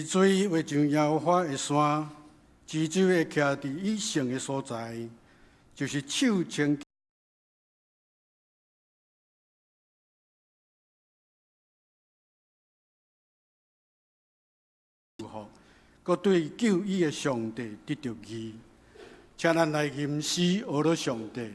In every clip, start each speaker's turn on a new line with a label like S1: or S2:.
S1: 水会像摇花的山，支洲会徛伫以上的所在，就是手牵。 佮对救伊的上帝得着义，请咱来吟诗学了上帝。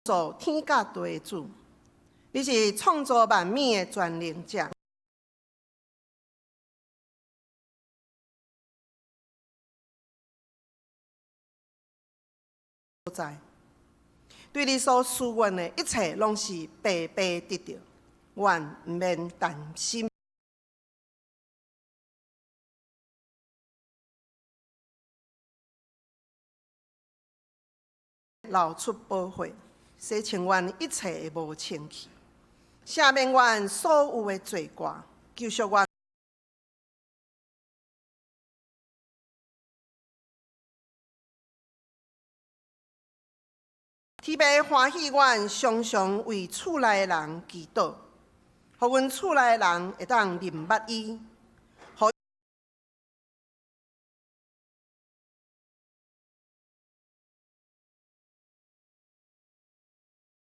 S2: 造天甲地的主，你是创造万物的全能者。在对你所赐愿的一切，拢是白白得到，愿毋免担心。流出宝血，洗清阮一切的无清气，赦免阮所有的罪过，救赎阮。天父欢喜阮，常常为厝内的人祈祷，互阮厝内的人会当明捌伊。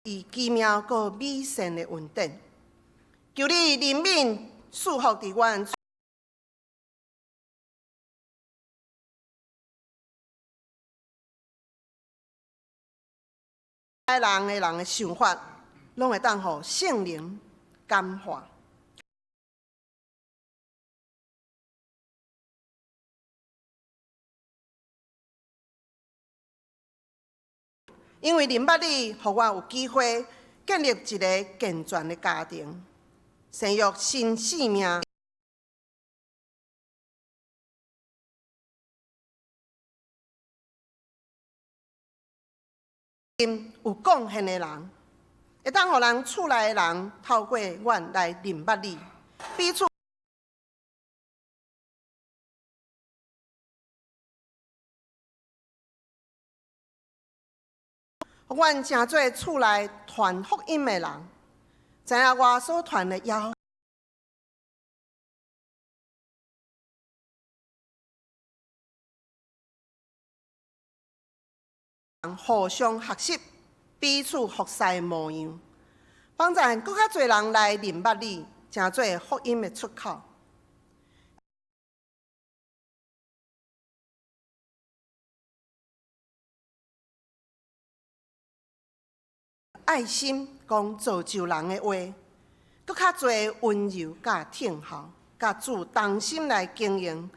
S2: 以奇妙佮美善的恩典，求你怜悯赐福伫阮人的想法，拢会当互圣灵感化。因为明捌你，互我有机会建立一个健全的家庭，生育新生命。有贡献的人，会当互人厝内的人透过阮来明捌你，彼此。 阮诚做厝内传福音的人，知影我所传的耶和华互相学习，彼此服侍的模样，帮助更较侪人来明捌你，成做福音的出口。爱心讲造就人的话，更较侪温柔甲听候，甲主同心来经营。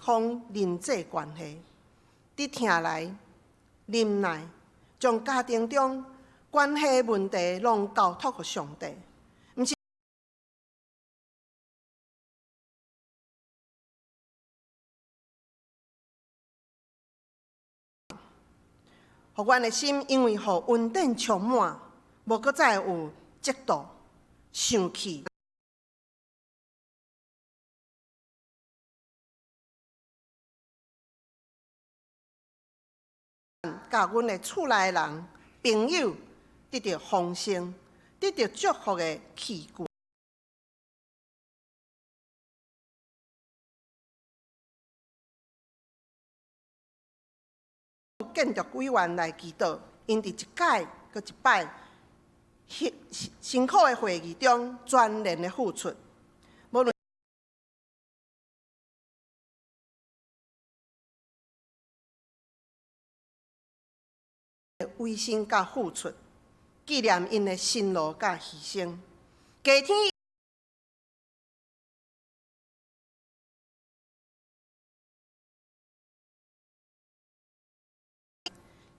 S2: 方人际关系，伫听来、忍耐，将家庭中关系问题拢交托给上帝，毋是互阮的心因为互稳定充满，无搁再有嫉妒、生气。甲阮的厝内人、朋友得到丰盛、得到祝福的器具。建筑委员来祈祷，因伫一届搁一摆辛苦的会议中全然的付出，无论委身甲付出，纪念因的辛劳甲牺牲。加天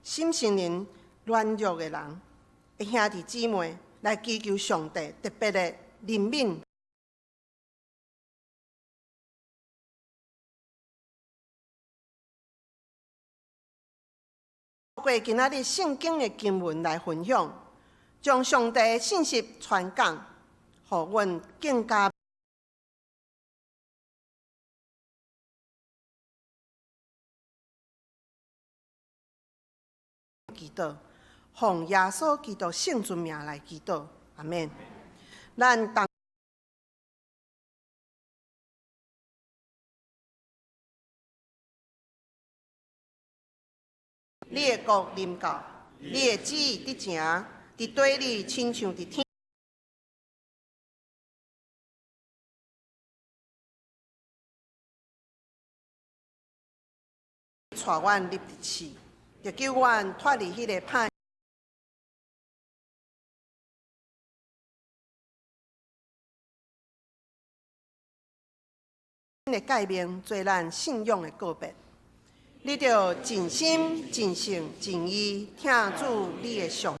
S2: 心心灵软弱的人，的兄弟姊妹来祈求上帝特别的怜悯。透过今仔日圣经的经文来分享，将上帝的信息传讲，互阮更加祈祷，奉耶稣基督圣尊名来祈祷，阿免。咱当你的国临到，你的旨意伫正，伫地里亲像伫天。带阮入伫去，就叫阮脱离迄个歹。的界面做咱信仰的告别，你着尽心、尽性、尽意听主你的上。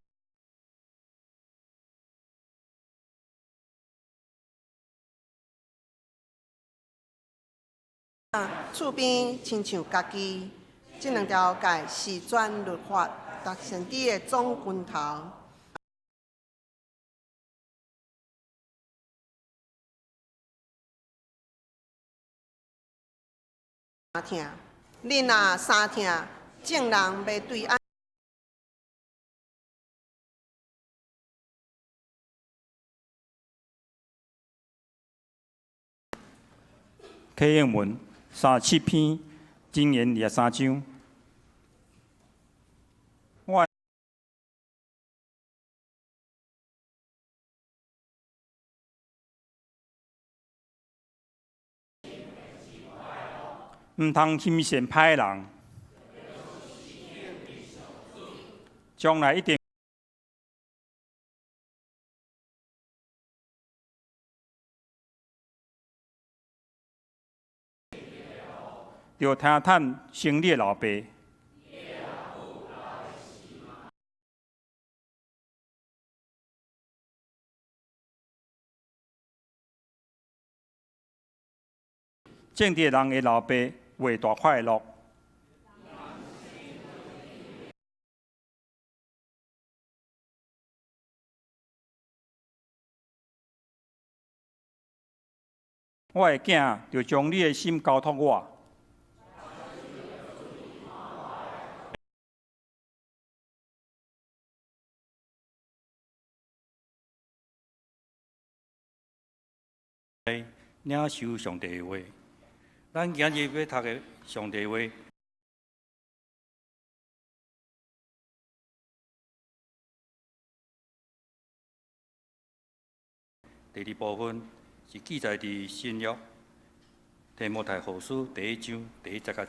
S2: 厝边亲像家己，这两条界是转律法，达成地的总拳头。听，你若三听，正人要对安。
S3: 启应文37篇，箴言23章。毋通轻信歹人，将来一定着听探生你的老爸。正直人的老爸为大快乐。我的囝就将你的心交托我。领受上帝的话。咱今日要读的上帝话，第二部分是记载伫新约提摩太后书第1章第1节到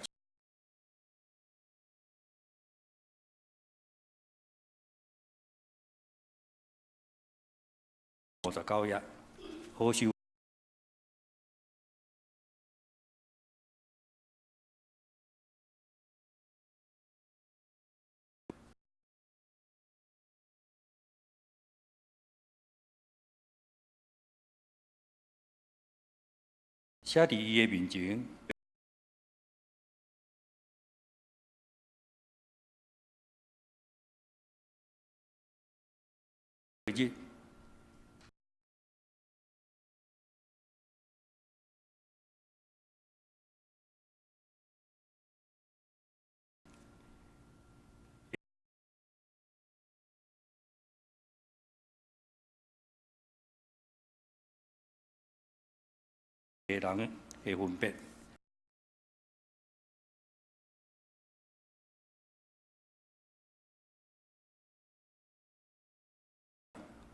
S3: 59页，好修。写伫伊的面前，日个人会分别。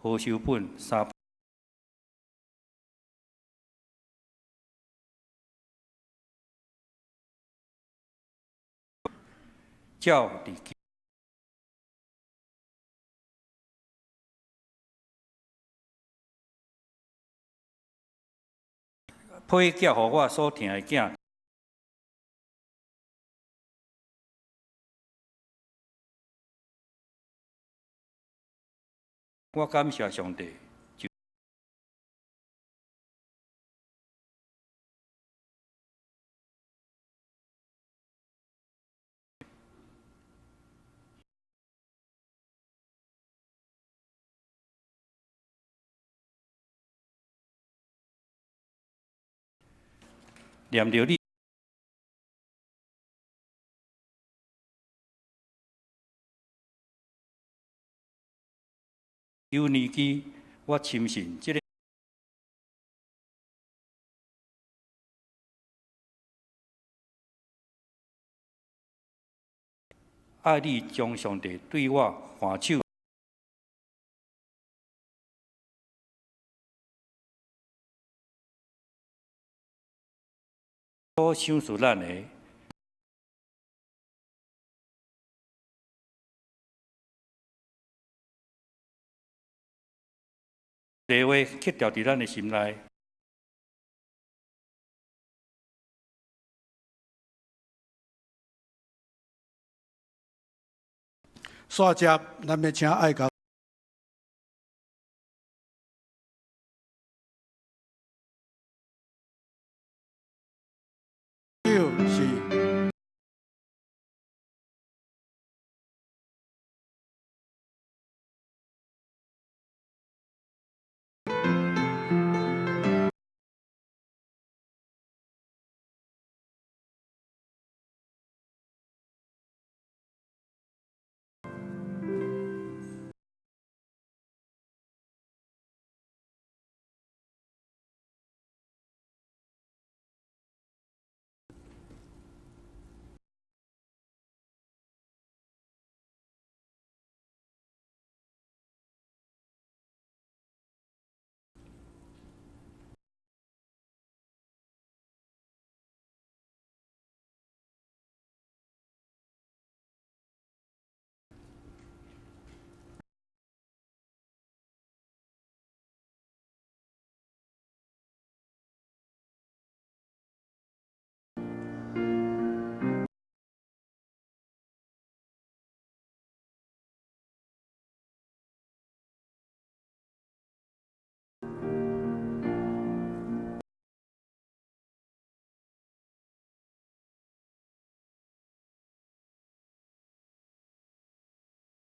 S3: 好修本3。照伫配叫互我所疼的囝，我感谢上帝。念着你，有年纪，我深信这个爱你将上帝对我还手。所想属咱的，这话刻掉伫咱的心内。
S1: 煞接，咱要请爱甲是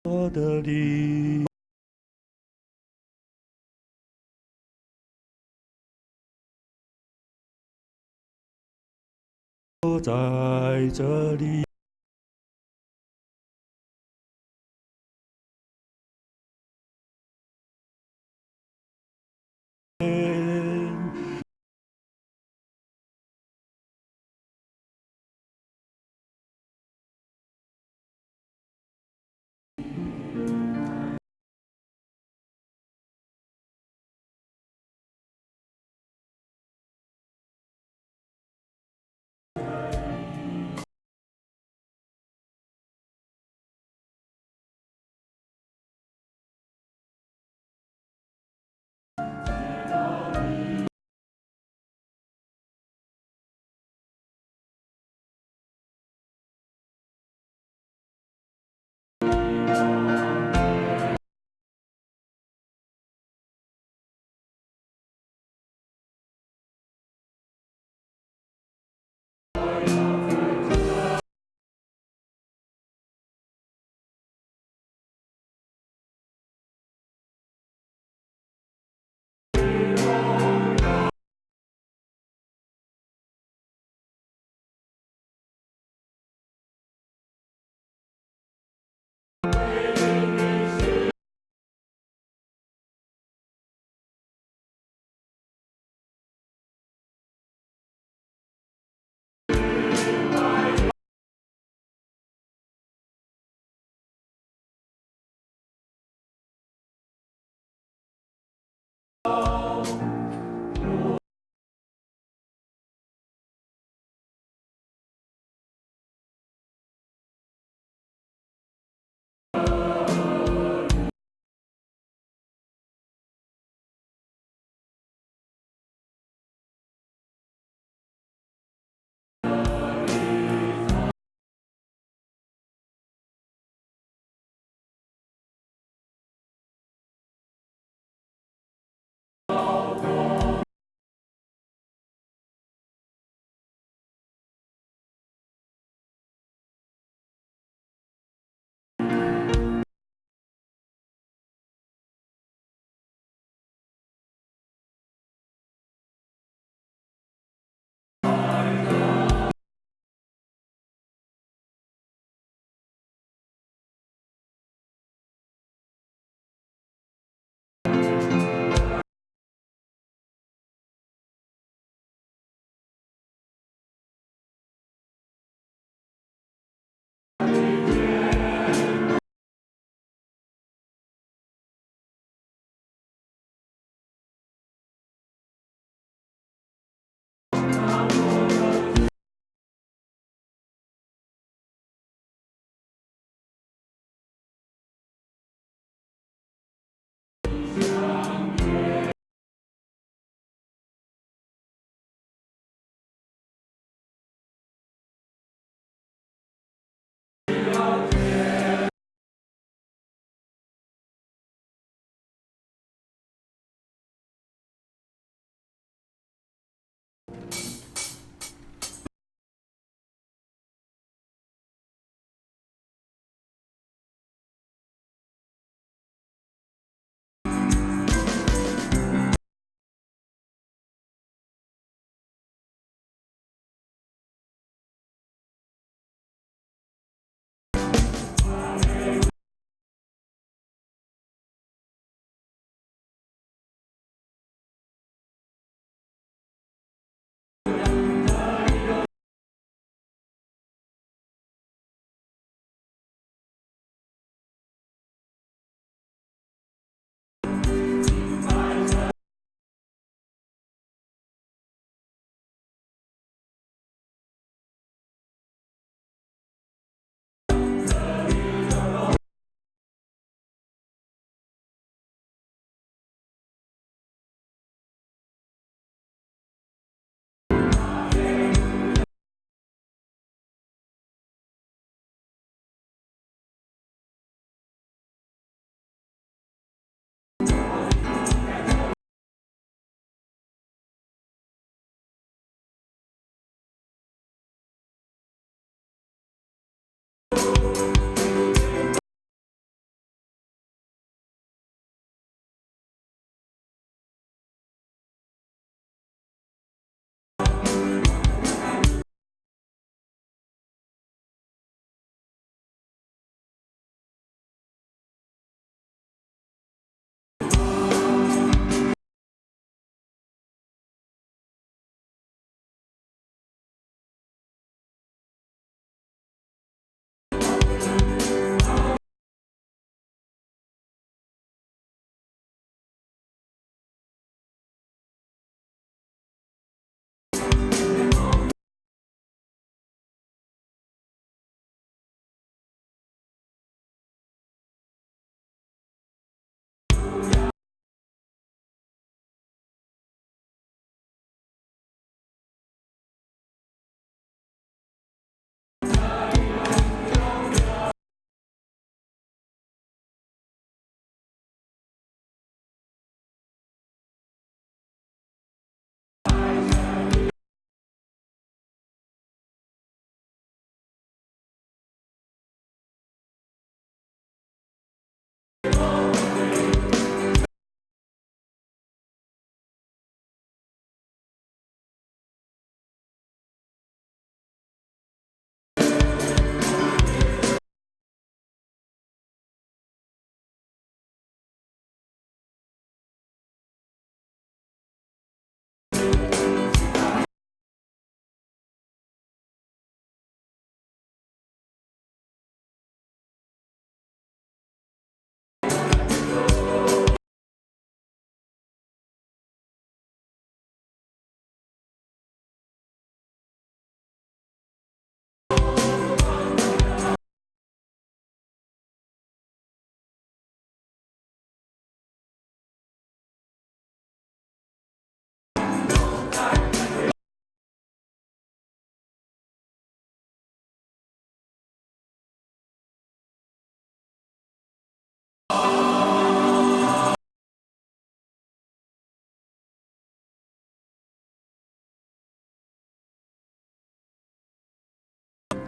S1: 我的你。我在这里。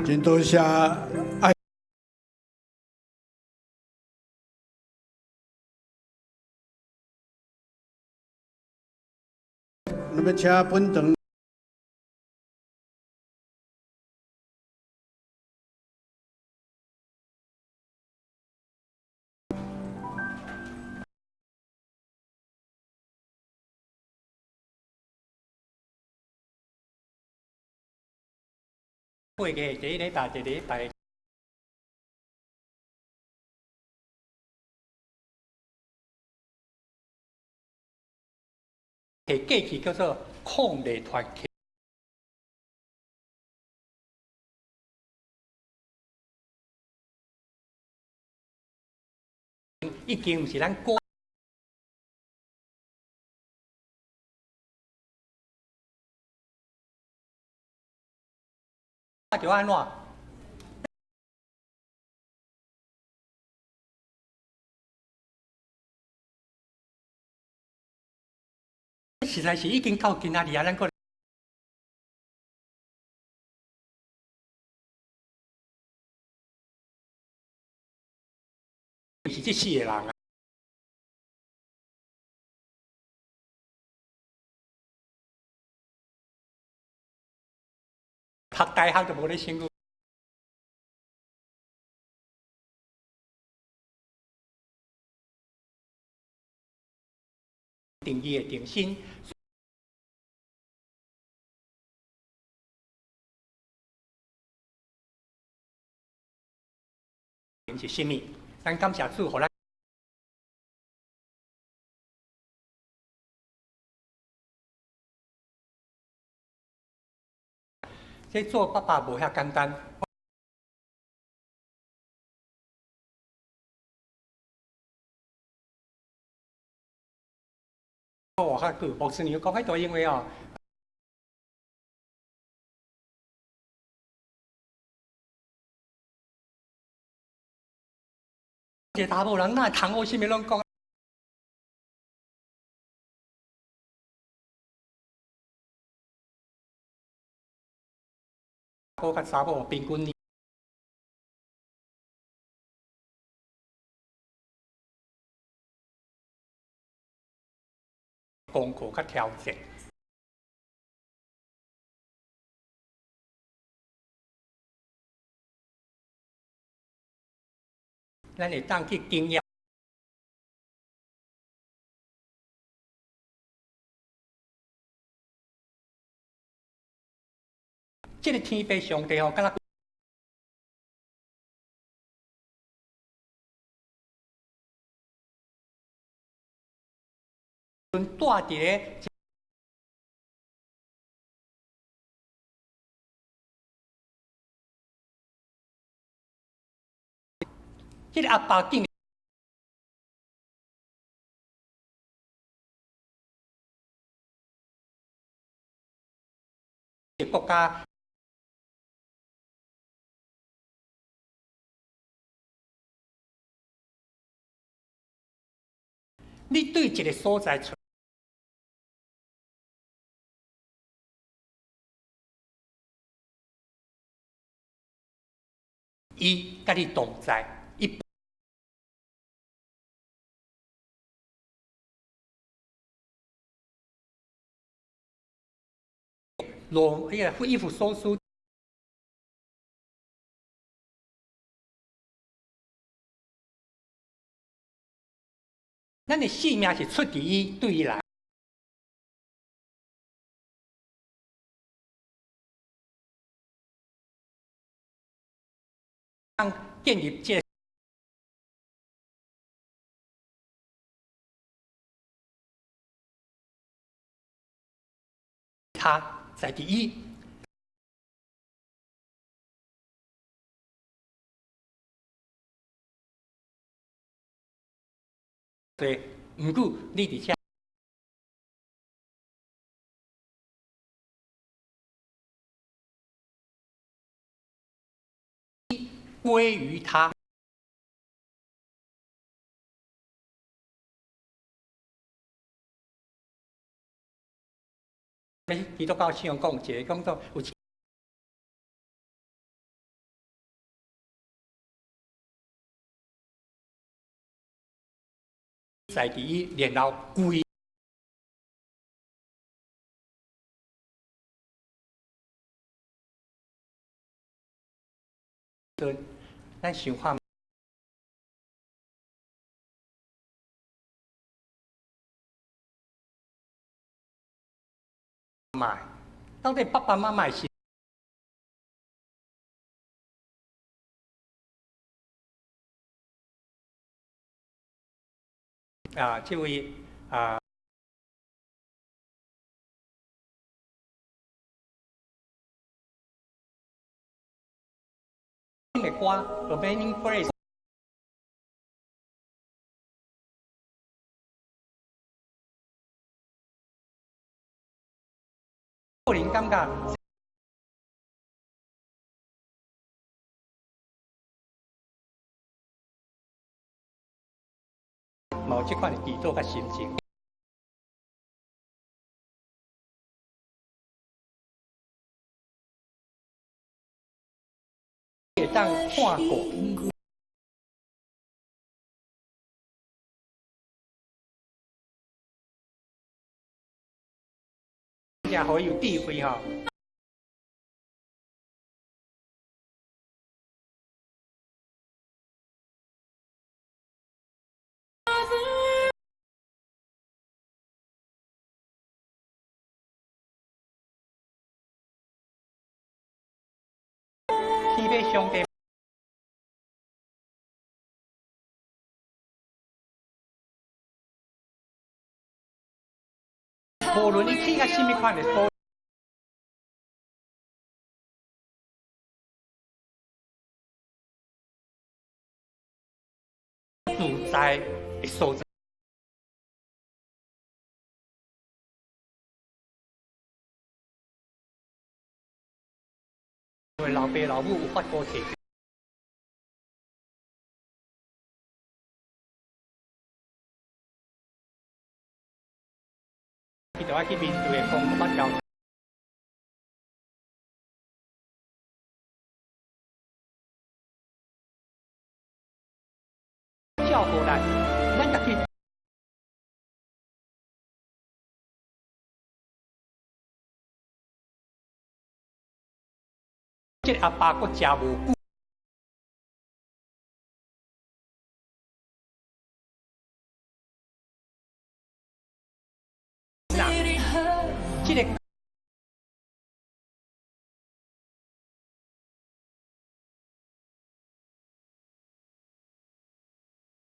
S1: 真多谢爱。那么，请本堂
S4: 8月第一礼拜、第二礼拜，个假期叫做抗日团契，已经毋是咱国。就安怎？实在是已经到今仔日啊，咱个是这四个人啊。读大学就无咧辛苦。定义的定薪，是甚物？咱感谢主，互咱这做爸爸无遐简单。我较句，牧师你讲迄度因为哦，一个查某人哪通学啥物拢讲。我甲查某平均年，功课较挑战。咱会当去经验，这个天父上帝哦，敢若带伫咧。这个阿爸竟然国家，你对一个所在出，伊甲你同在，伊。衣服收书。咱的性命是出伫伊对伊来，建立这他在第一。对，毋过你伫遮归于他，基督教信仰讲一个讲到有。在第一，然后归咱想法买，到底爸爸妈妈是？这位的歌《Remaining Grace》，个人感觉。冇即款的祈祷甲心情，会当看过。真好有智慧吼。天要上帝，无论你去到什么款的所，自在的所在。因为老爸老母有法过摕，伊就要去面对的公法教。照顾咱，咱家己。这阿爸佫食无久，这个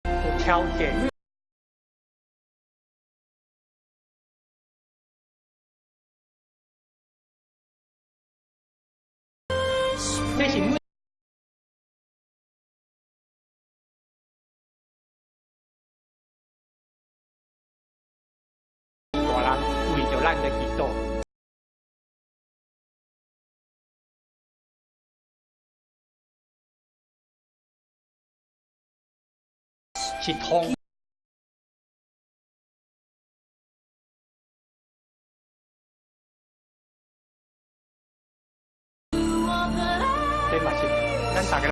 S4: 有条件。这是每大人为着咱的祈祷，是通。这嘛是咱大家。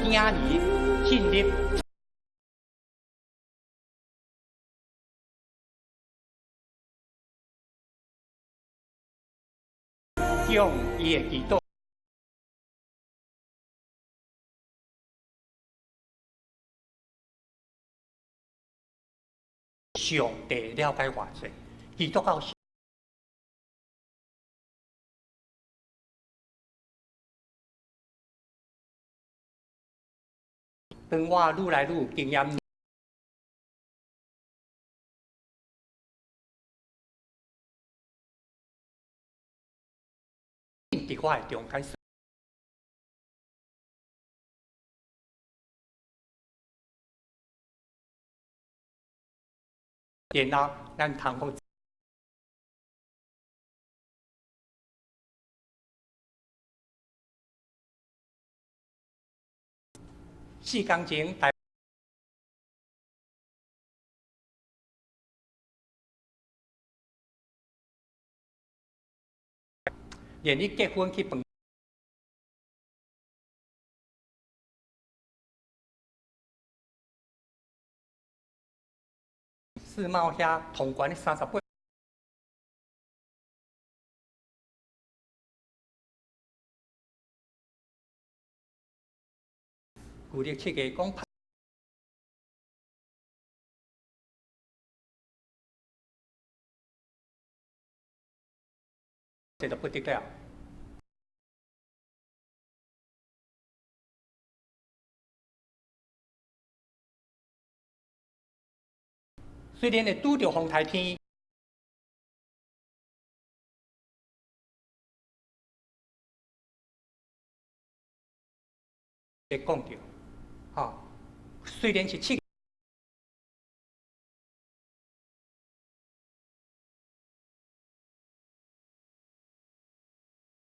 S4: 今日进入用伊的祈祷，上帝了解偌济，祈祷到当我愈来愈有经验。伫我的中间，然后咱通讲4工前大。连你结婚去饭，世贸遐同管38，旧历7月讲，这就不得了。虽然会拄着风台天，会讲着，虽然是7。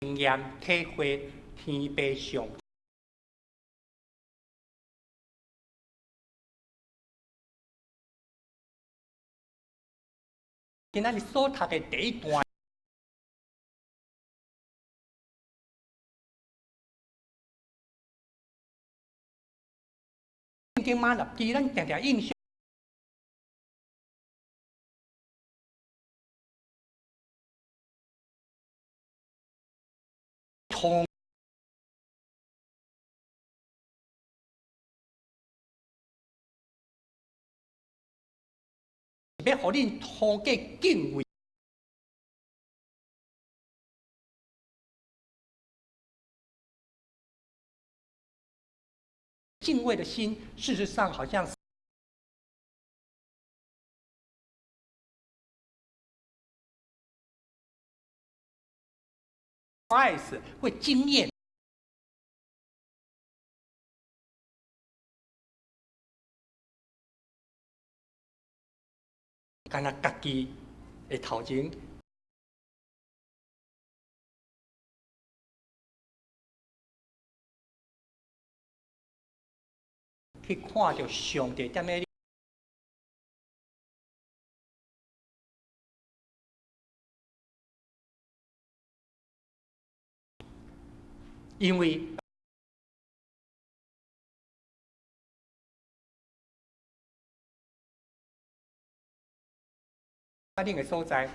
S4: 经验体会天地上，今仔日所读的第一段，圣经马纳基，咱常常印象。通要互恁通过敬畏，敬畏的心，事实上好像是，eyes 会惊艳。干那家己的头前，去看到上帝踮咧，因为特定的所在。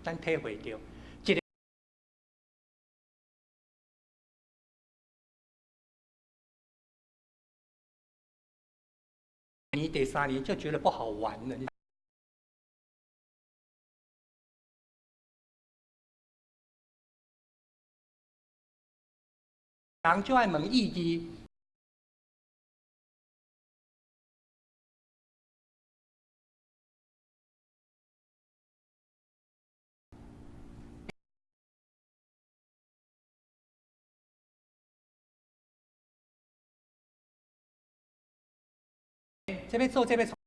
S4: 咱体会到，一个年第3年就觉得不好玩了。人就爱问意义。这边做，这边做。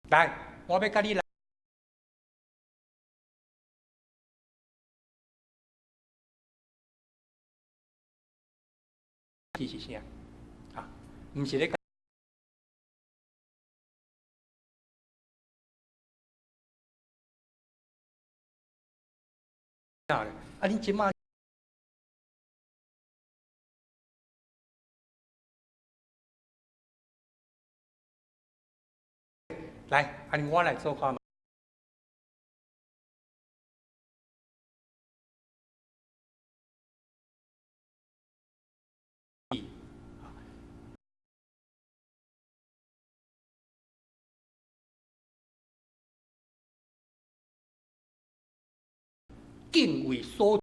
S4: 来，我要甲你来。是啥？唔是咧。啊，恁即马来，我来做看。敬畏所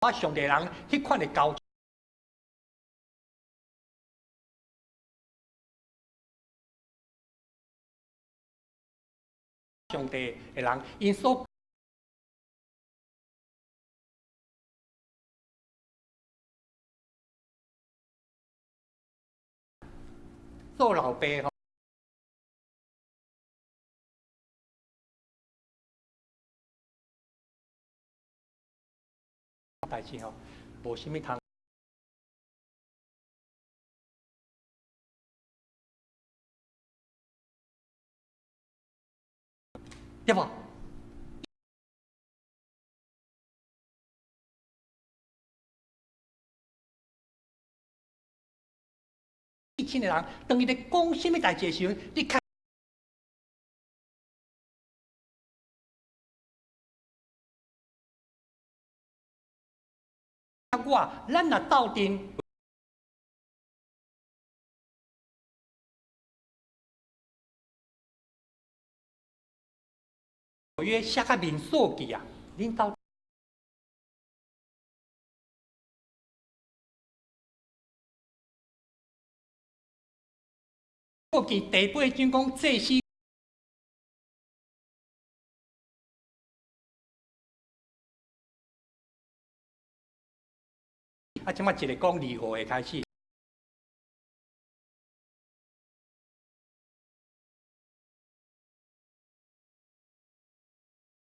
S4: 我上帝人迄款的交上帝的人，因所做老爸吼，代志吼，无啥物通。对不？以前的人，当伊咧讲什么代志的时候，你看咱若斗阵，约写较明数据啊，恁斗。国记第八章讲祭司，啊，即马一个讲离合的开始，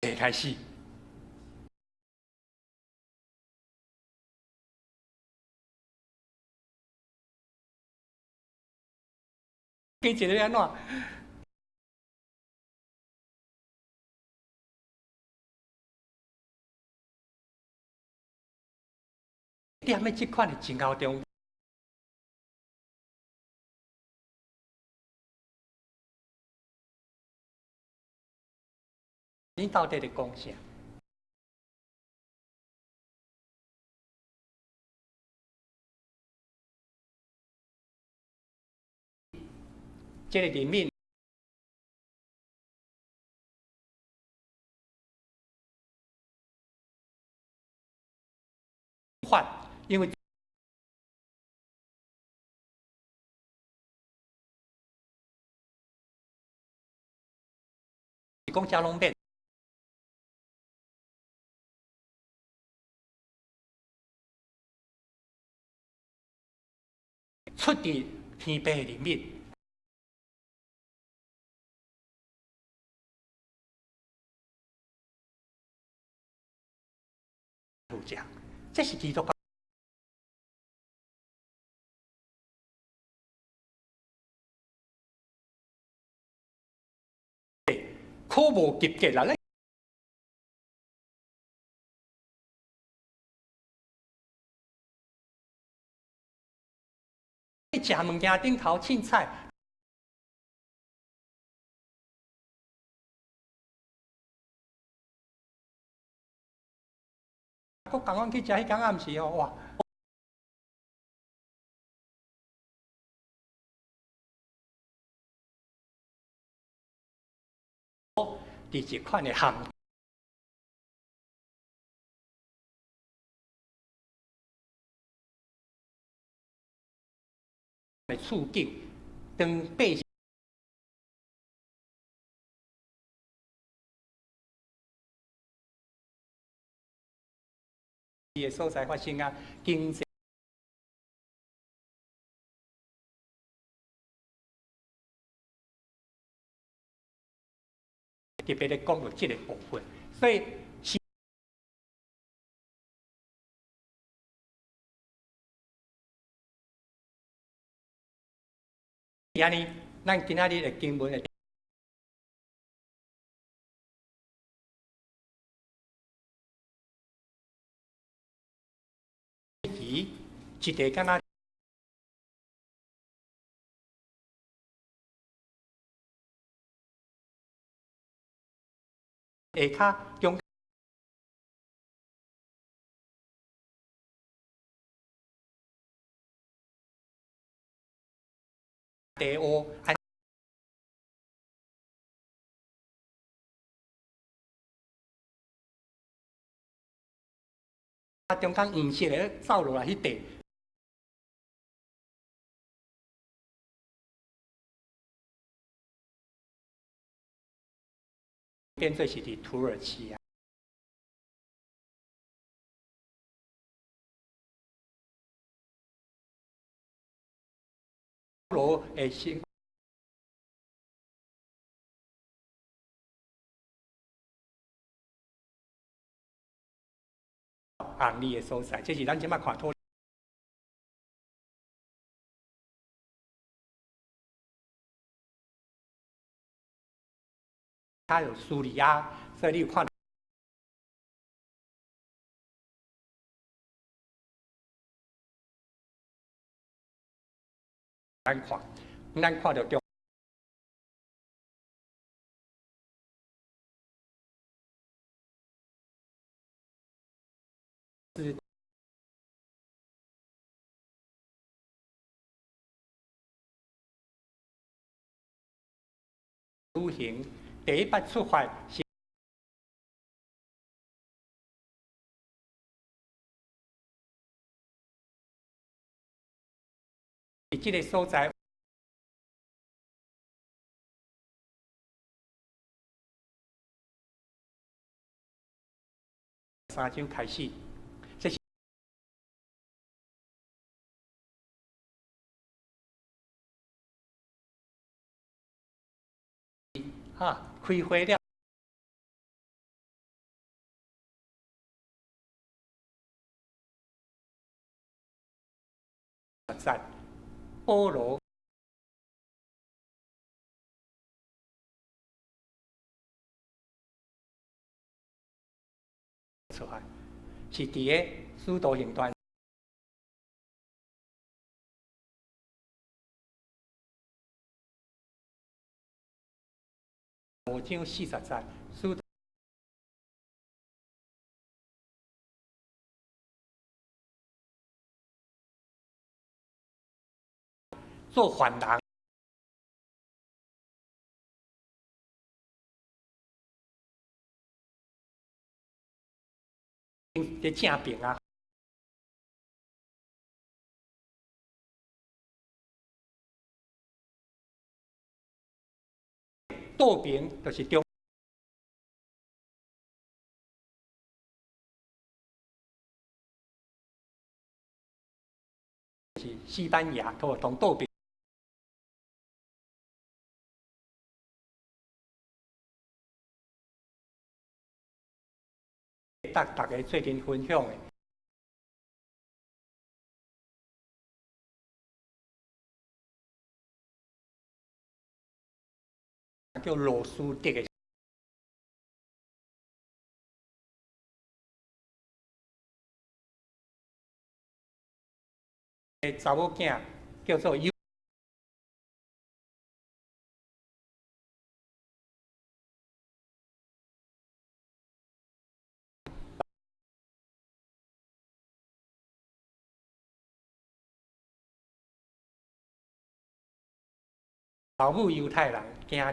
S4: 会开始。跟一个安怎？踮咧即款的情况中，恁到底咧讲啥？这个人民法，因为讲遮拢免。出伫天边的人民，有这，这是基督教可无及格啦！你食物件顶头凊彩。我刚刚去食迄间暗时哦，哇！伫一款的项的处境，当百姓的所在发生啊，经济。特别咧讲到即个部分，所以安尼，咱今仔日的经文的一个敢若下骹中地乌，中间黄色的走落来迄地。变做是伫土耳其啊，罗诶先红利的所在，这是咱即摆看托。它有苏里亚，所以你有看到咱看到中是旅行第一摆出发是。伫即个所在，三周开始，这是开会了。站菠萝出来，是伫个首都行段。5张40站，首都做反人。伫正边啊，倒边就是中。是西班牙同倒边。大家最近分享的，叫罗斯德的。查某囝叫做优。老母犹太人，囝儿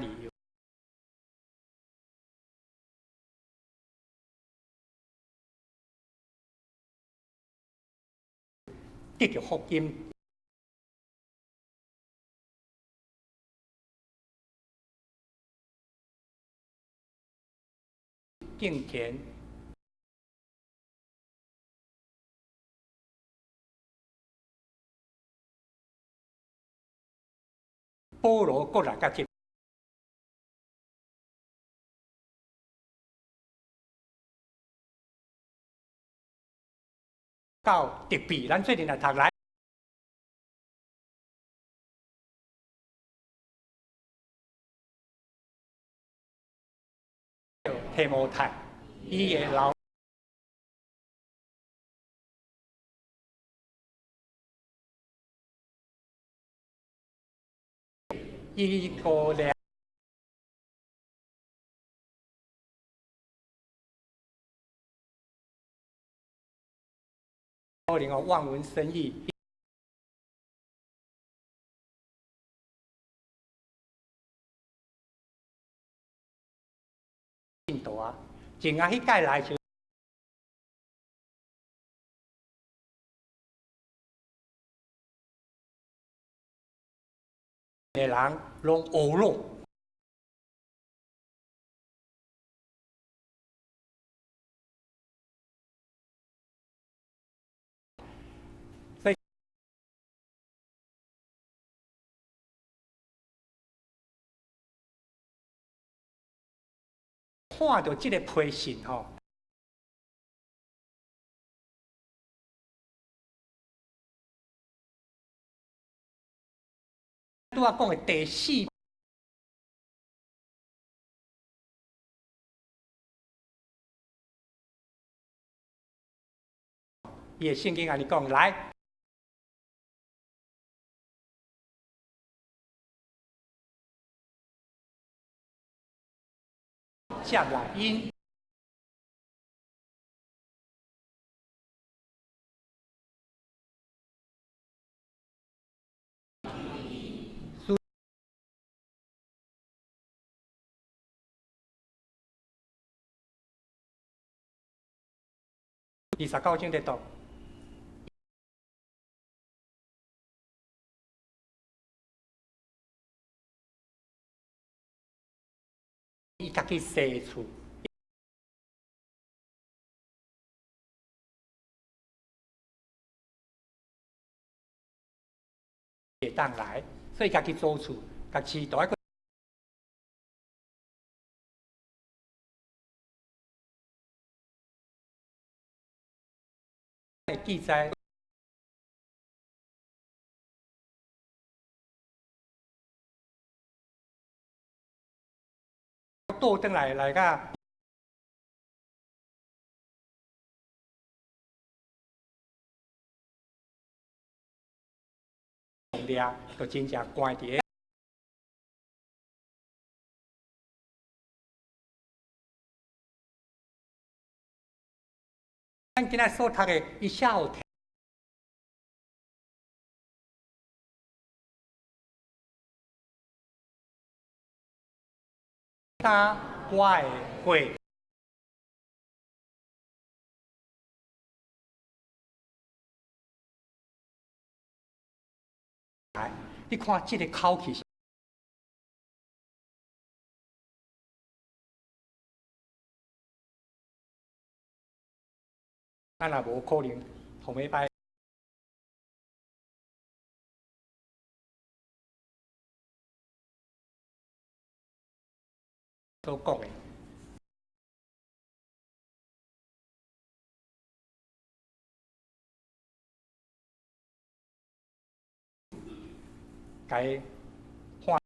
S4: 得着福音。敬田菠萝国来甲即到特别，咱最近来读来。提摩太，伊个老伊个了可能望文生义。进度啊，前啊迄届来就个人拢学咯，所以看到即个批信吼。拄仔讲的第四，伊的圣经安尼讲来，接来因。29章在读，伊家己洗厝，会当来，所以家己租厝，家己大一个。记载倒转来甲掠，就真正关伫个。咱今仔所读的，伊写有听。我的会，来，你看这个口气，咱也无可能同尾摆。所讲的，该看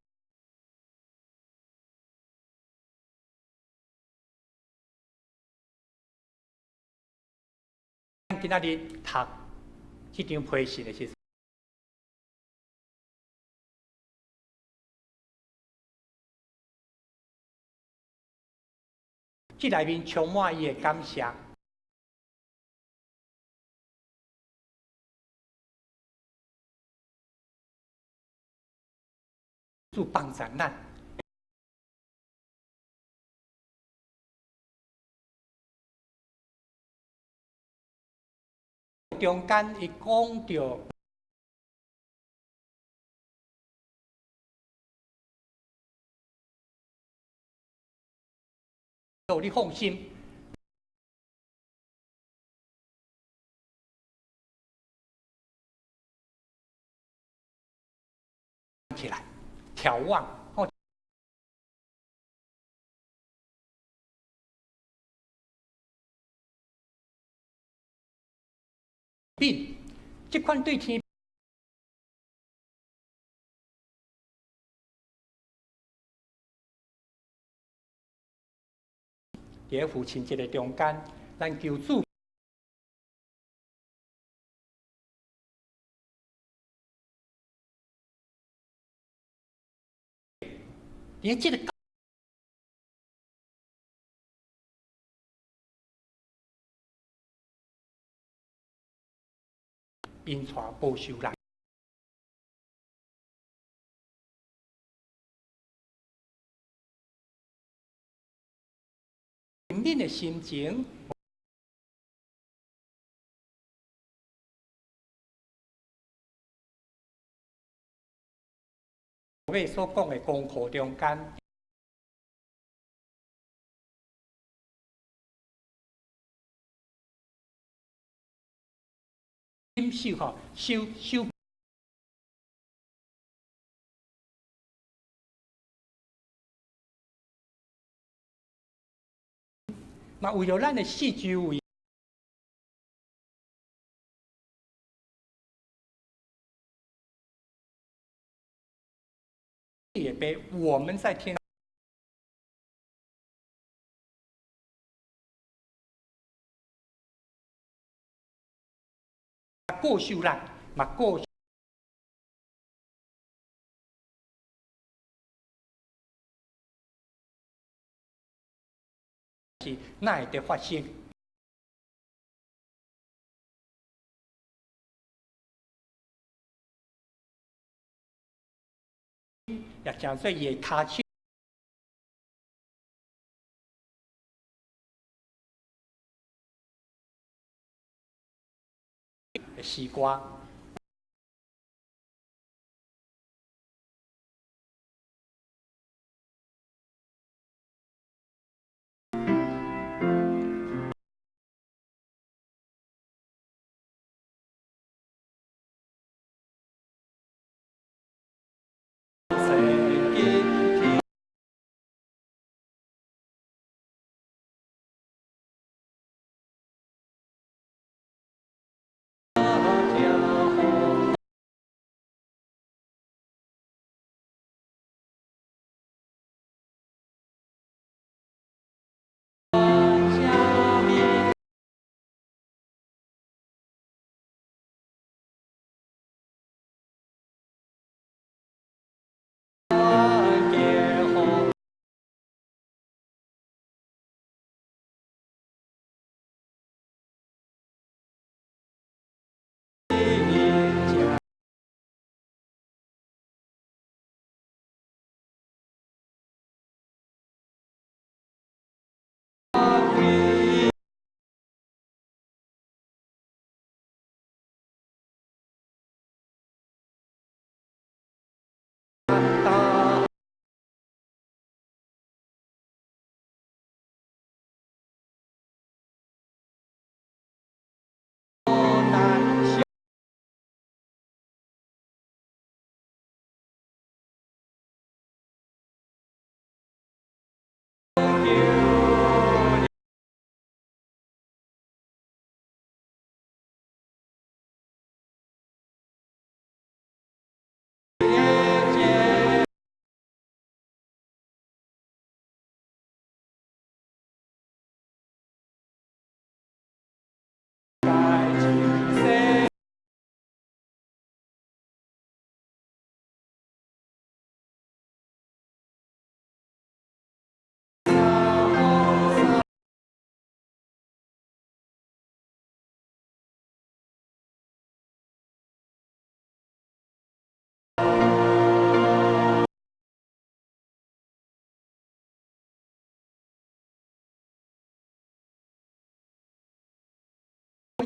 S4: 今仔日读这张批信的时候，这内面充满伊的感谢。主帮助咱，中间伊讲到，你放心，起来，眺望。并这款对天伫父亲节的中间，咱求主。伫即个因带保守人，人民的心情。我所讲的功课中间，忍受吼，受。嘛，为了咱的四周围，也被我们在天。过受人，嘛过。是哪会得发生？也真说伊的骹手。西瓜。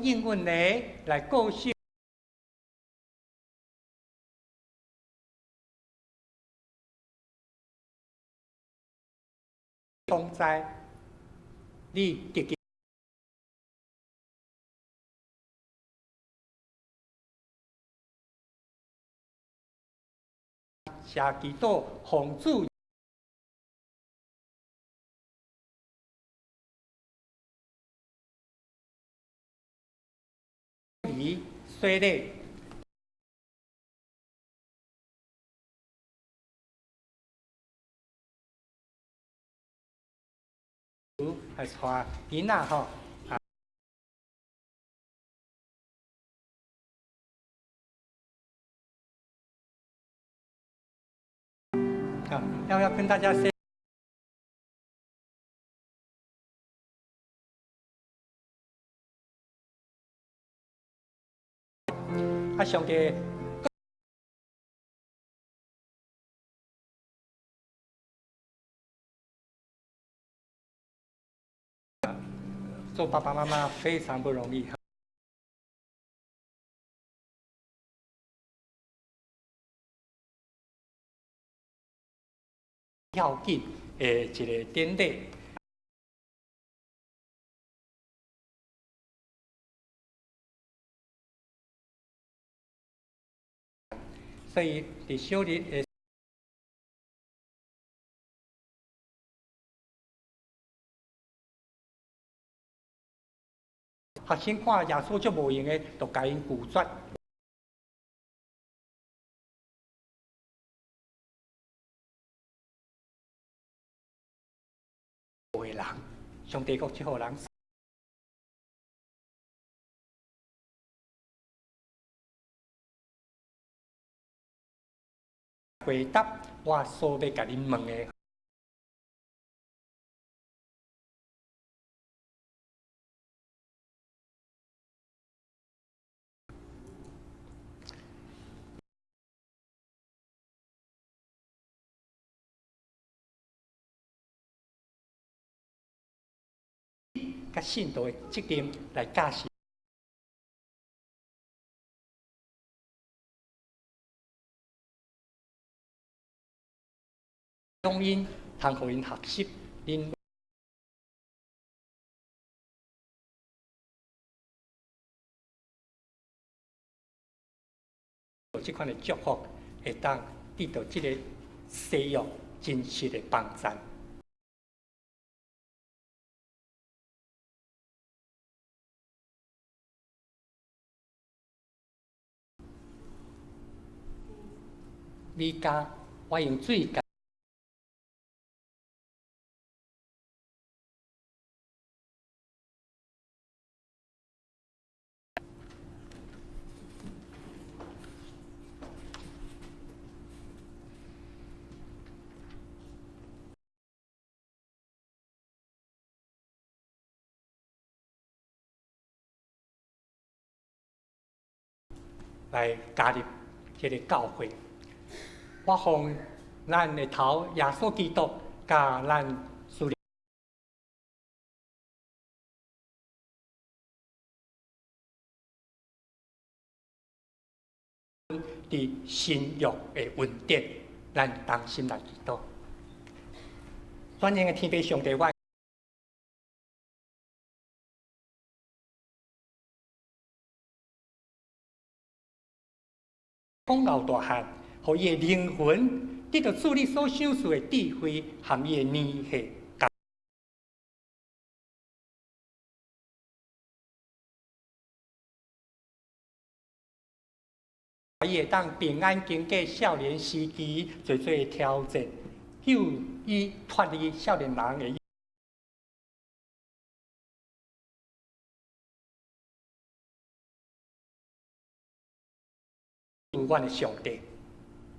S4: 应阮嘞来告诉同在，你直接下祈祷奉主。鱼、水类。还是带囡仔吼，要跟大家说，上帝做爸爸妈妈非常不容易。要紧的一个典礼，所以伫小日的学生看耶稣足无用的，就甲因拒绝。有的人，上帝国即号人。回答我所要甲恁问的。甲信徒的责任来教示。用因通互因学习，因有即款的祝福，会当得到即个西药真实的帮助。米加，我用水甲。来加入这个教会，我奉咱的头耶稣基督，甲咱属灵伫新约的恩典，咱同心来祈祷。专业的天父上帝，我功劳大汉，互伊的灵魂得到主你所想事的智慧，含伊的年岁。伊会当平安经过少年时期最最的挑战，救伊脱离少年人的。阮的上帝，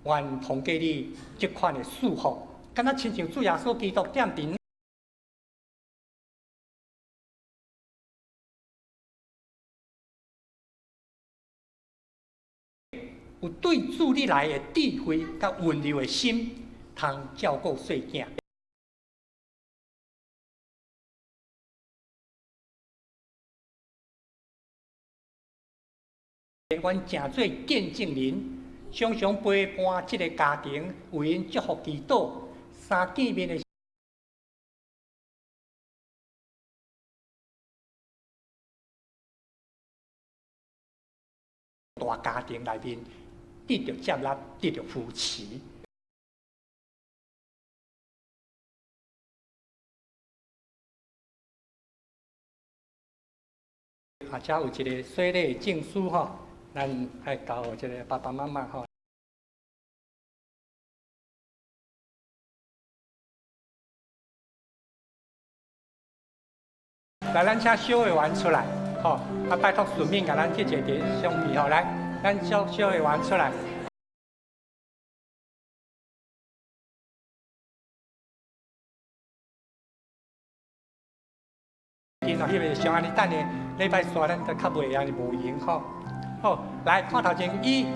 S4: 阮通过你即款的祝福，敢若亲像主耶稣基督踮伫有对主你来的智慧甲温柔的心，通照顾细囝。阮诚做见证人，常常陪伴即个家庭，为因祝福祈祷，三见面的大家庭内面，得到接纳，得到扶持。或者有一个洗礼证书吼，咱爱交互这个爸爸妈妈吼。来，咱请小会员出来，吼，拜托顺便甲咱去一个相片吼，来，咱小会员出来。因哦，迄个上安尼等下礼拜三咱就较袂安尼无闲吼。好，来看头前一。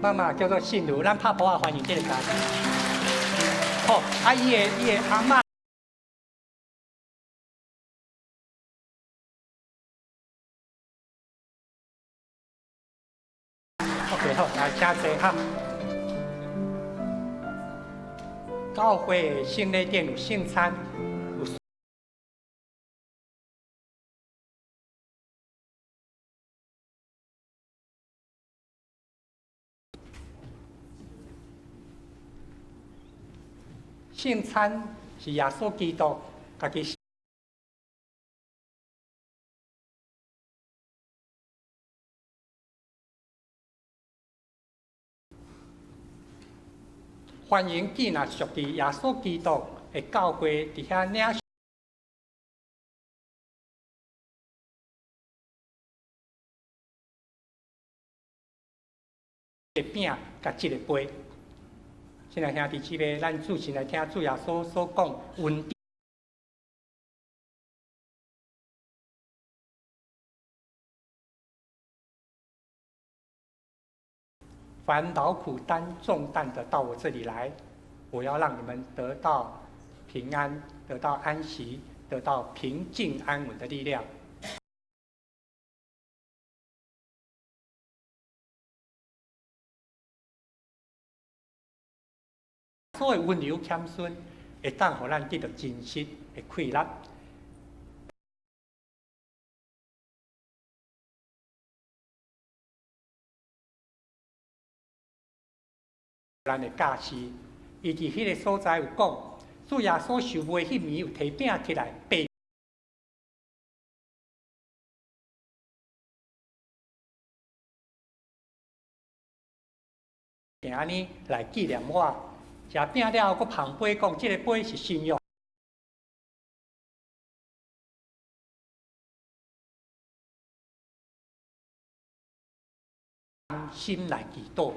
S4: 妈妈叫做信如，咱拍鼓啊欢迎这个家庭。好，伊的阿嬷。OK， 好，来请坐哈。教会圣礼殿有圣餐，有圣餐是耶稣基督家己。欢迎建立属于耶稣基督的教会，伫遐领一个饼甲一个杯。现在兄弟姊妹，咱主先来听主耶稣所讲恩典。凡劳苦担重担的到我这里来，我要让你们得到平安，得到安息，得到平静安稳的力量。所谓温柔谦逊，会当互咱得到真实的快乐。咱的教士，伊伫迄个所在有讲，主耶稣受卖迄暝有摕饼起来拜，定安尼来纪念我。食饼了后，佫旁杯讲，即个杯是信仰。心来祈祷。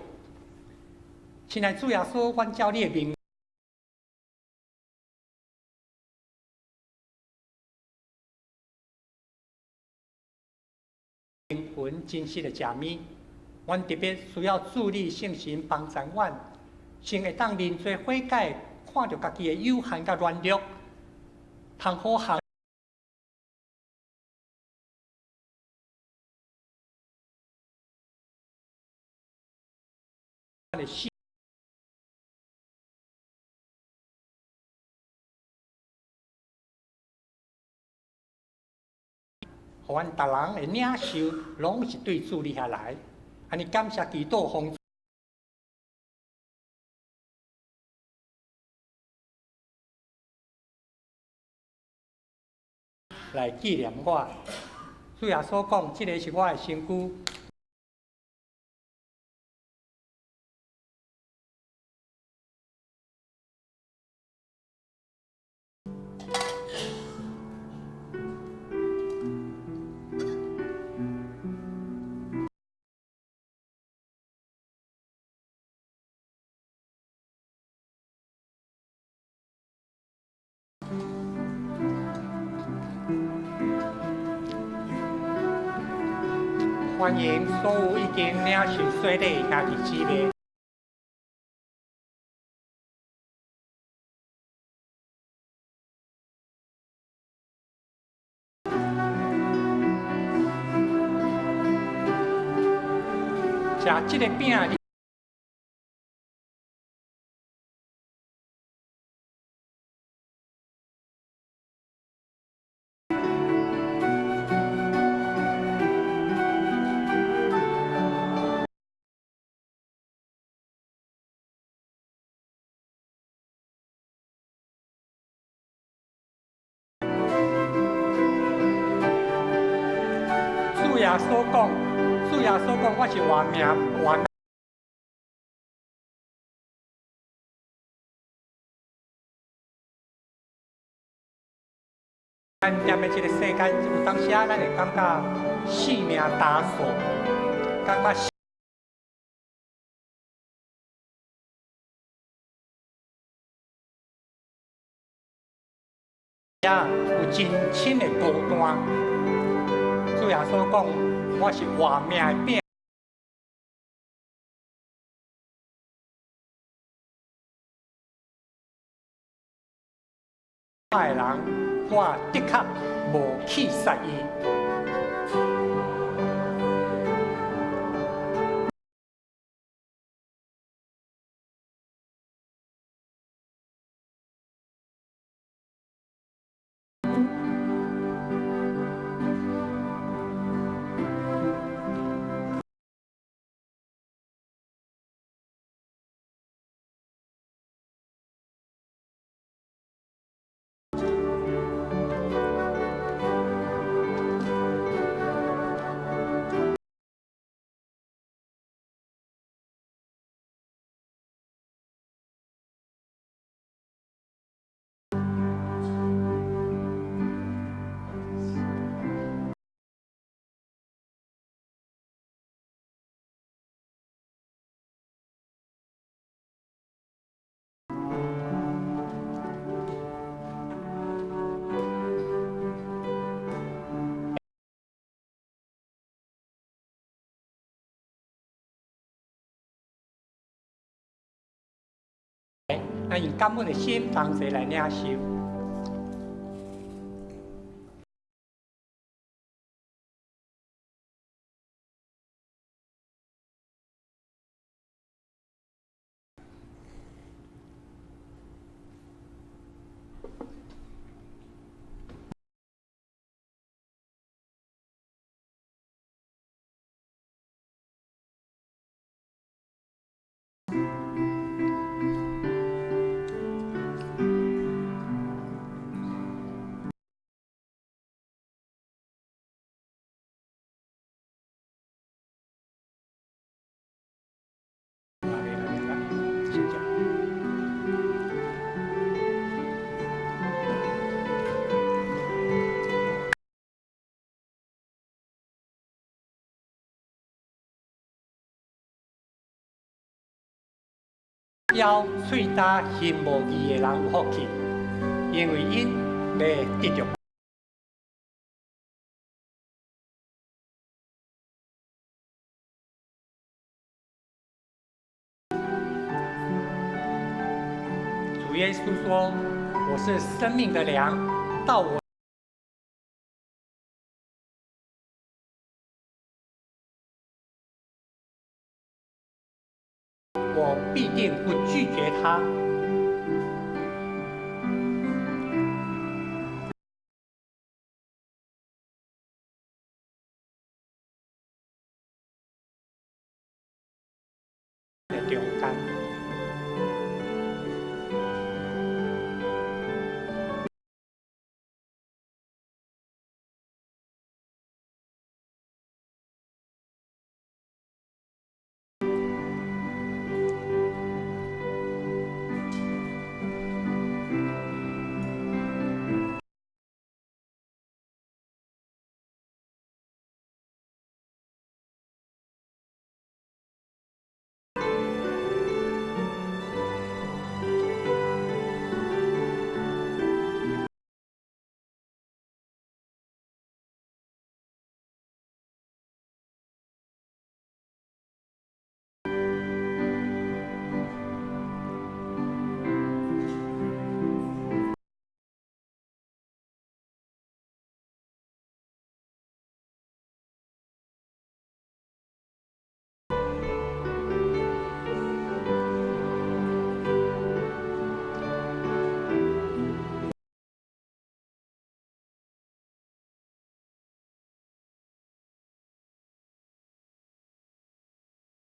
S4: 亲爱主耶稣，阮照你的名，灵魂真实的食物，阮特别需要助力圣神帮助阮，先会当认罪悔改，看到家己的有限甲软弱，通好行。的心，互阮逐人的领袖，拢是对主立下来。安尼感谢基督奉来纪念我。主耶稣讲，即个是我的身躯。欢迎所有已经领受洗礼的兄弟姊妹。食这个饼。耶所讲，主耶所讲，我是活命。咱踮的这个世间，有当时咱会感觉性命大数，感觉。有真深的孤单，主耶稣讲，我是活命的饼。我的人，我的确无去杀伊。咱用感恩的心，同齐来领受。要喙焦心无义的人有福气，因为因要得着。主耶稣说：“我是生命的粮，到我。”我必定不拒绝他。中间。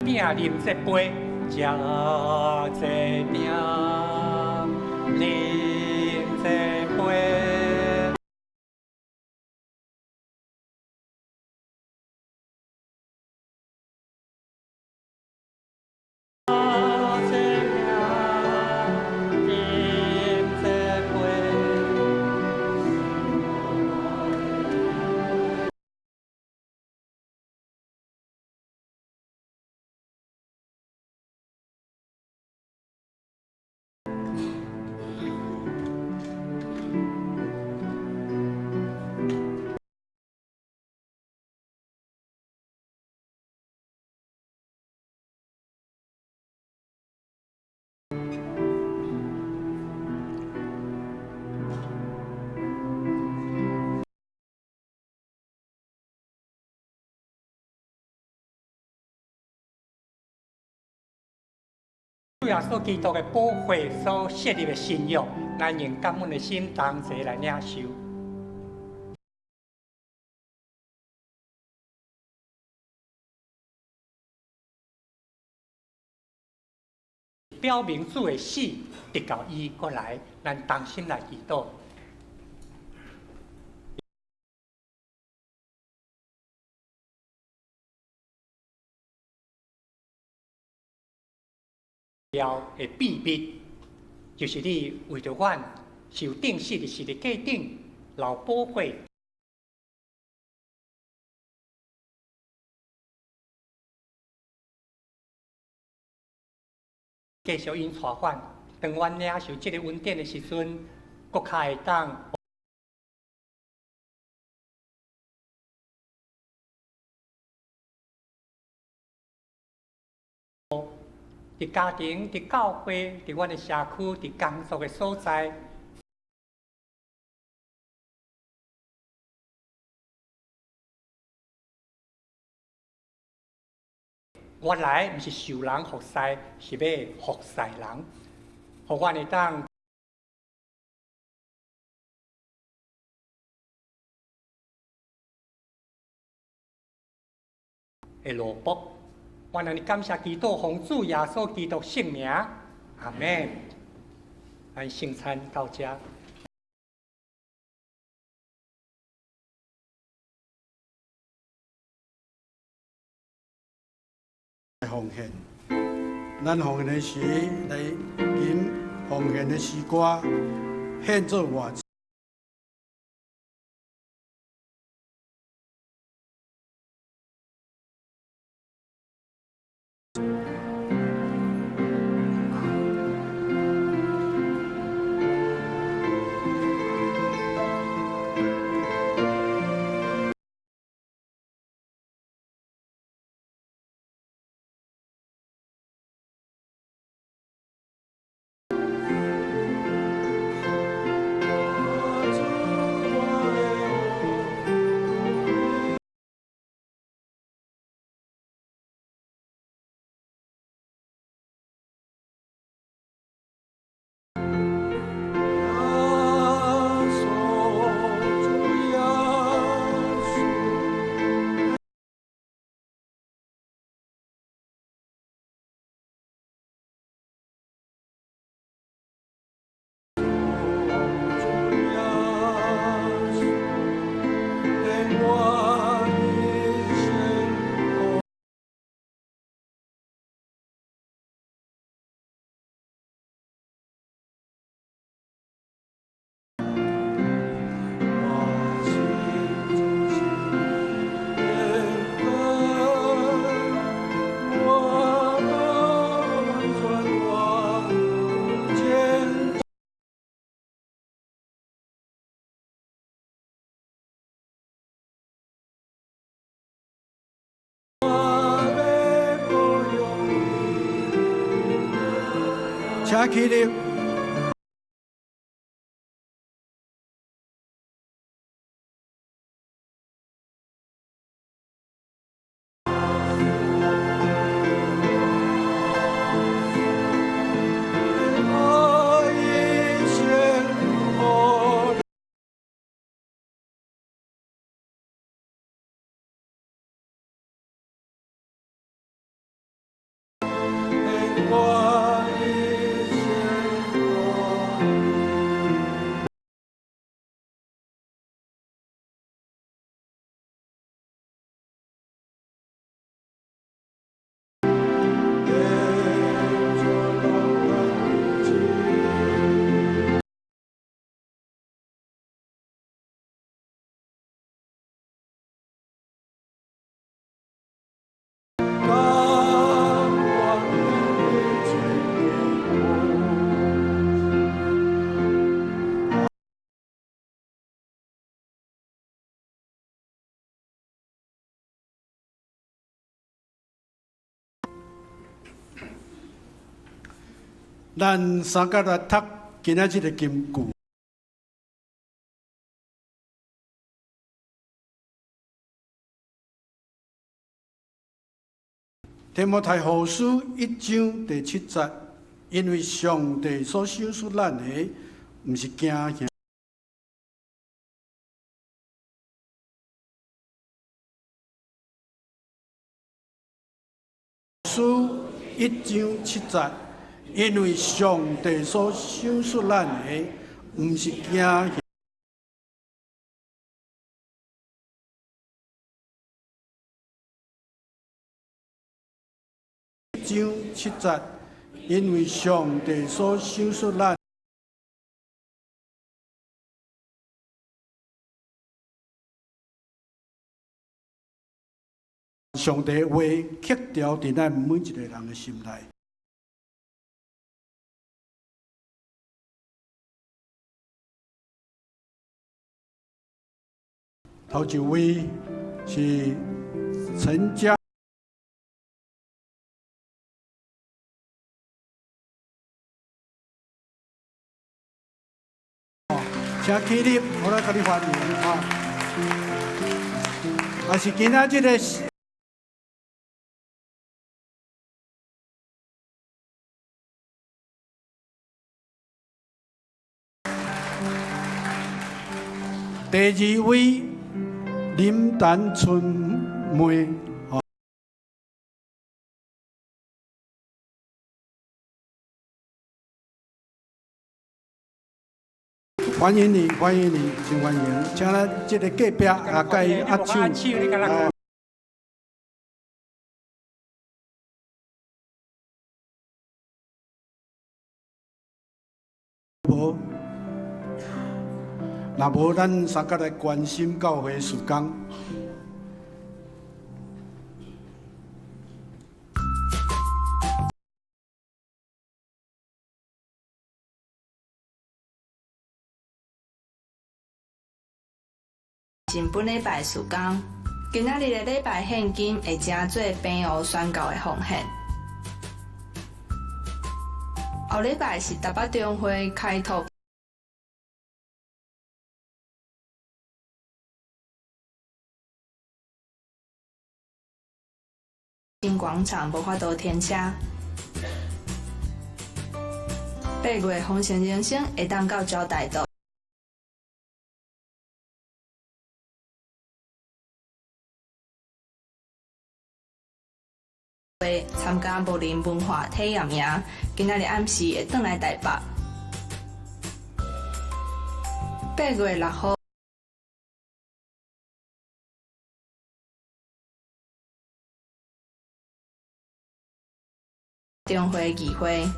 S4: 饼啉这杯，食这饼，啉这杯。耶稣基督的宝血所设立的新约，咱用感恩的心同齐来领受。表明主的死直到伊过来，咱同心来祈祷。了的秘密，就是你为着阮受定死的十字架顶流宝血，继续因带阮，当阮领受这个恩典的时阵，国较会当。伫家庭、伫教会、伫阮的社区、伫工作的所在，原来毋是受人服侍，是要服侍人，互阮会当会落卜。我让你感谢基督奉主耶稣基督圣名，阿门。咱圣餐到这。
S1: 奉献，咱奉献的时来吟奉献的诗歌，献做我。请起立。咱三甲来读今仔日的金句。提摩太后书1章第7节，因为上帝所赏赐咱的，毋是惊吓。书1章7节，因为上帝所赏赐咱的，毋是惊吓。章7节，因为上帝所赏赐咱，上帝话刻条伫咱每一个人的心内。头一位是陈家。请起立，我来甲你欢迎啊！也是今仔日的第二位林丹春妹。欢迎你，欢迎你，真欢迎！请咱这个隔壁也甲伊握手。无，若无咱三个来关心教会事工。
S5: 前本礼拜事工，今仔日的礼拜献金会正做平湖宣教的奉献。后礼拜是台北中会开拓新广场，无法度停车。8月丰盛人生会当到招待岛。参加柏林文化体验营，今仔日暗时会转来台北。8月6號，中會議會。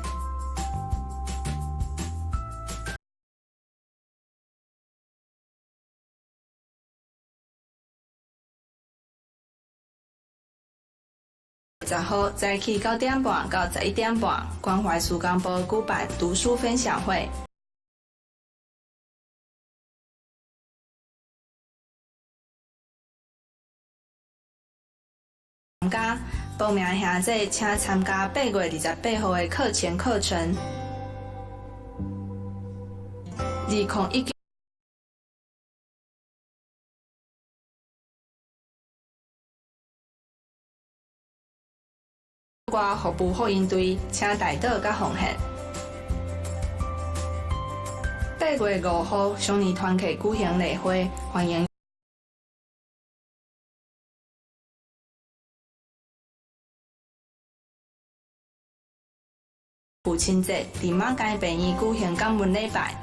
S5: 10號早起9點半到11點半，關懷事工部舉辦讀書分享會。參加報名兄弟請參加8月28號的課前課程。2019我服务福音队，请代祷甲奉献。8月5號，雙年團契舉行例會，歡迎父親節，佇馬街病院舉行感恩禮拜。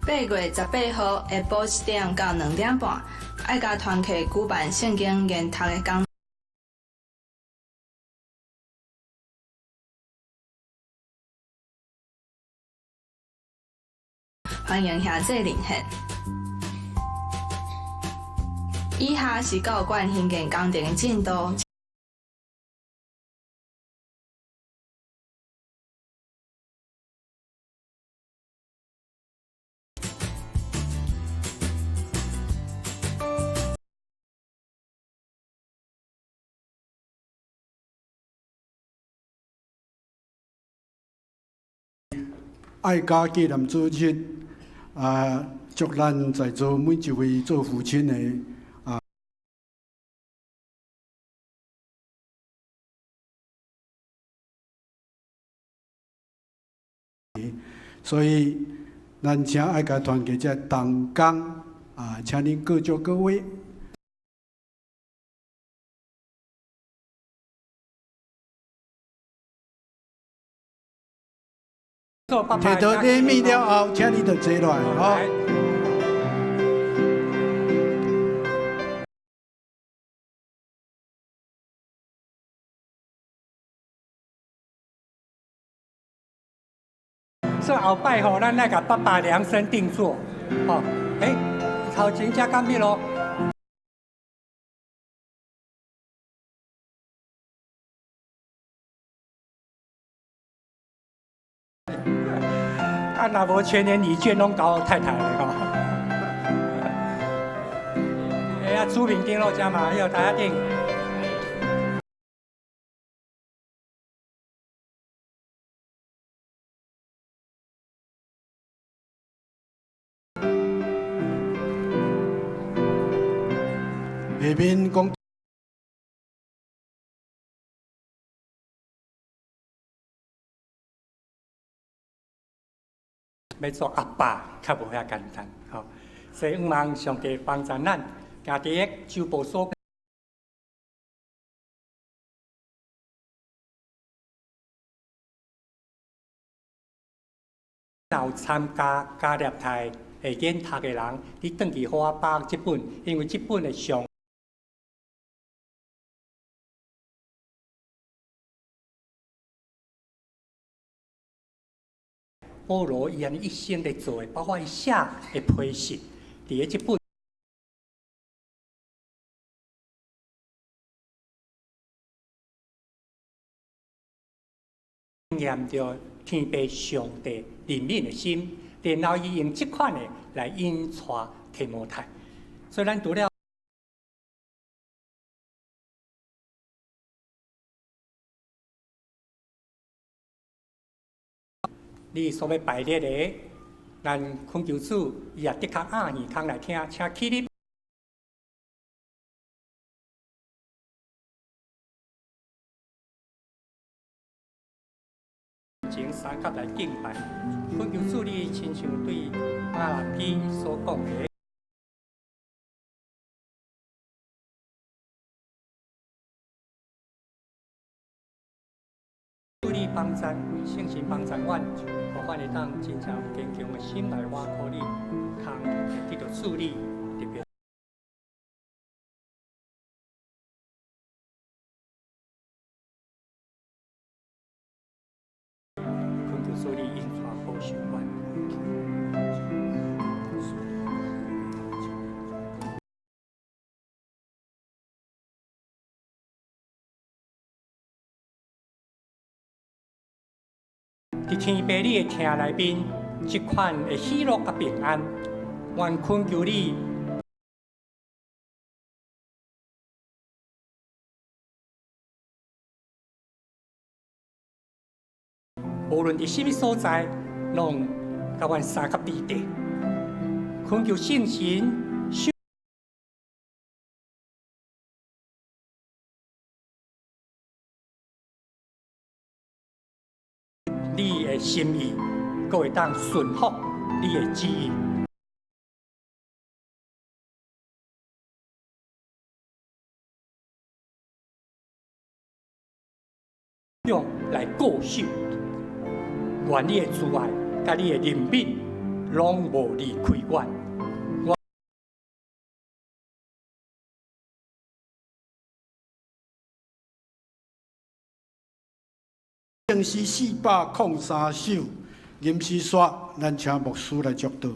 S5: 8月18號下晡1點到2點半，愛家團契舉辦聖經研讀的講，歡迎兄弟連線。以下是教官興建工程的進度。
S1: 爱家纪念主日，祝咱在座每一位做父亲的所以咱请爱甲团结者同工请恁各就各位。摕到礼物了后，请你就坐落来吼。
S4: 所以后摆吼，咱来甲爸爸量身定做，吼，头前加干咩咯？啊，若无全年礼券拢交太太的吼。出名丁肉加嘛，还有大家订。
S1: 下面讲。
S4: 要做阿爸，较无遐简单，吼。所以望上帝帮助咱，家己个周报所有参加加入台会研读的人，你登记好把握这本，因为这本的上。保罗伊安尼一生在做的，包括伊写的批示，伫个即本经验着天父上帝怜悯的心，然后伊用即款的来引带提摩太，所以咱除了。你所要排列的，咱恳求主伊也的确按耳孔来听，请起立。前三甲来敬拜，恳求主你亲像对阿拉基所讲的。助力帮咱，信心帮咱阮，互阮会当真正有坚强的心来挖苦你，通会得到助力，特别。恳求助力引带保守阮。伫天父你的厅内面，即款的喜乐甲平安，愿恳求你，无论伫什么所在，拢甲阮三甲地地，恳求圣神。你的心意，阁会当顺服你的旨意。用来固守，愿你的慈爱，甲你的怜悯，拢无离开阮。
S1: 正是403首，吟诗说，咱请牧师来祝祷。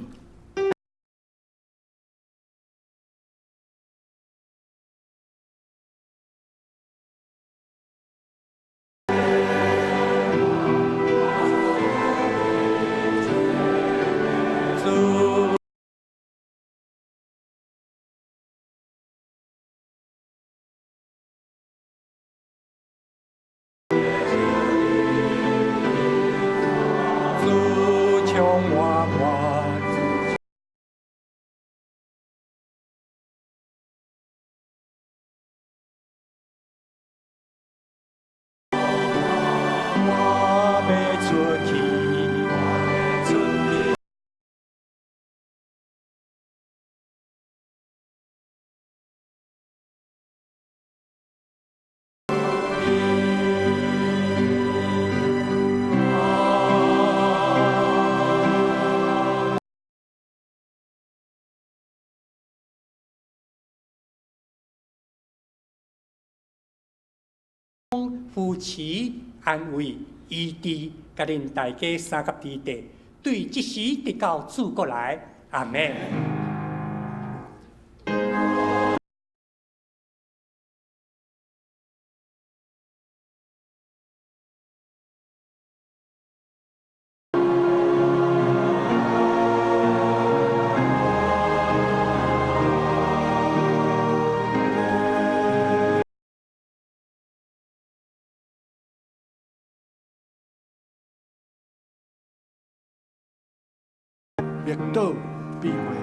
S4: 主充满我。扶持、安慰、医治，甲恁大家三甲之地，对即时直到主过来，阿门。
S1: 灭岛必会